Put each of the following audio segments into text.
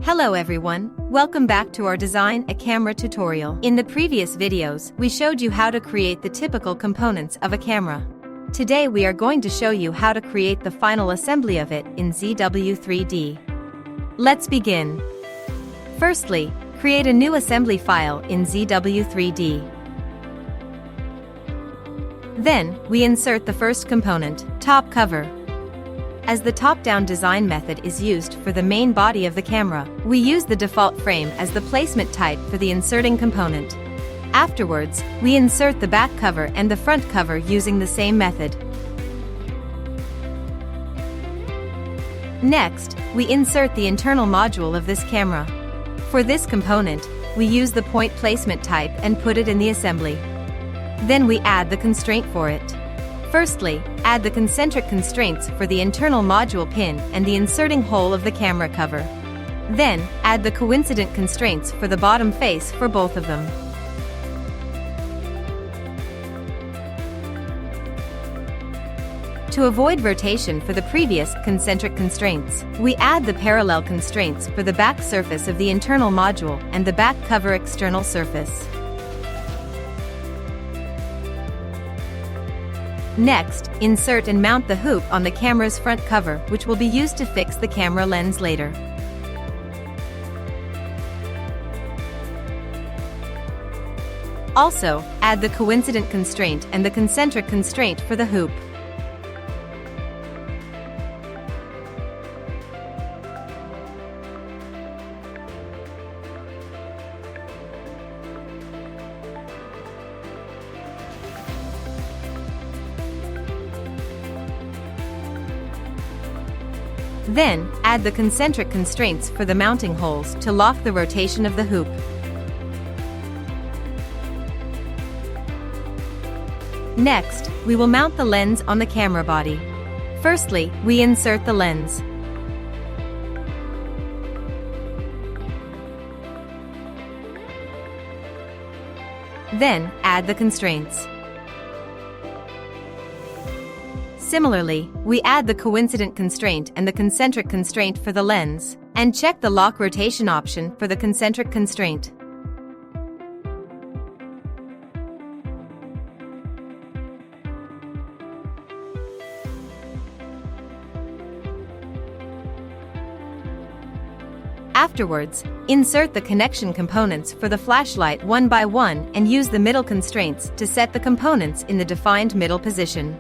Hello everyone, welcome back to our Design a Camera tutorial. In the previous videos, we showed you how to create the typical components of a camera. Today we are going to show you how to create the final assembly of it in ZW3D. Let's begin. Firstly, create a new assembly file in ZW3D. Then, we insert the first component, top cover. As the top-down design method is used for the main body of the camera, we use the default frame as the placement type for the inserting component. Afterwards, we insert the back cover and the front cover using the same method. Next, we insert the internal module of this camera. For this component, we use the point placement type and put it in the assembly. Then we add the constraint for it. Firstly, add the concentric constraints for the internal module pin and the inserting hole of the camera cover. Then, add the coincident constraints for the bottom face for both of them. To avoid rotation for the previous concentric constraints, we add the parallel constraints for the back surface of the internal module and the back cover external surface. Next, insert and mount the hoop on the camera's front cover, which will be used to fix the camera lens later. Also, add the coincident constraint and the concentric constraint for the hoop. Then, add the concentric constraints for the mounting holes to lock the rotation of the hoop. Next, we will mount the lens on the camera body. Firstly, we insert the lens. Then, add the constraints. Similarly, we add the coincident constraint and the concentric constraint for the lens, and check the lock rotation option for the concentric constraint. Afterwards, insert the connection components for the flashlight one by one and use the middle constraints to set the components in the defined middle position.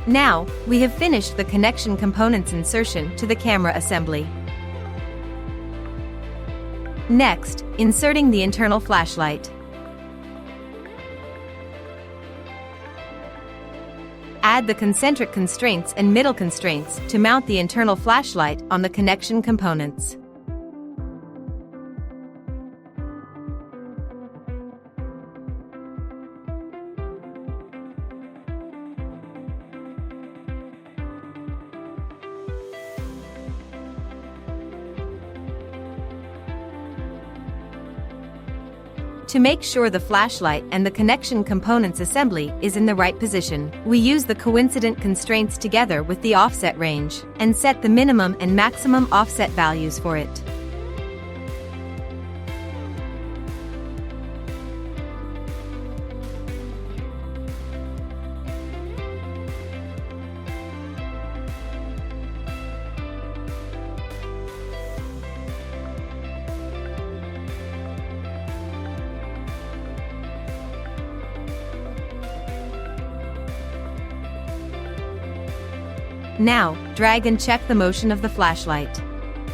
Now, we have finished the connection components insertion to the camera assembly. Next, inserting the internal flashlight. Add the concentric constraints and middle constraints to mount the internal flashlight on the connection components. To make sure the flashlight and the connection components assembly is in the right position, we use the coincident constraints together with the offset range, and set the minimum and maximum offset values for it. Now, drag and check the motion of the flashlight.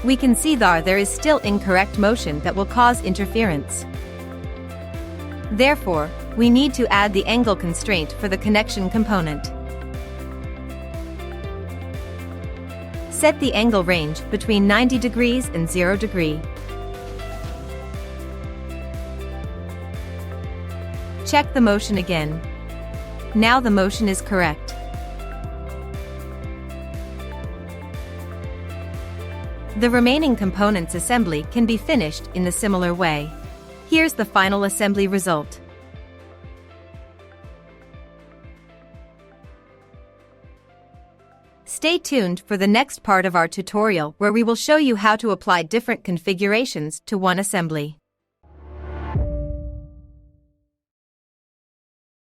We can see there is still incorrect motion that will cause interference. Therefore, we need to add the angle constraint for the connection component. Set the angle range between 90 degrees and 0 degree. Check the motion again. Now the motion is correct. The remaining components assembly can be finished in the similar way. Here's the final assembly result. Stay tuned for the next part of our tutorial where we will show you how to apply different configurations to one assembly.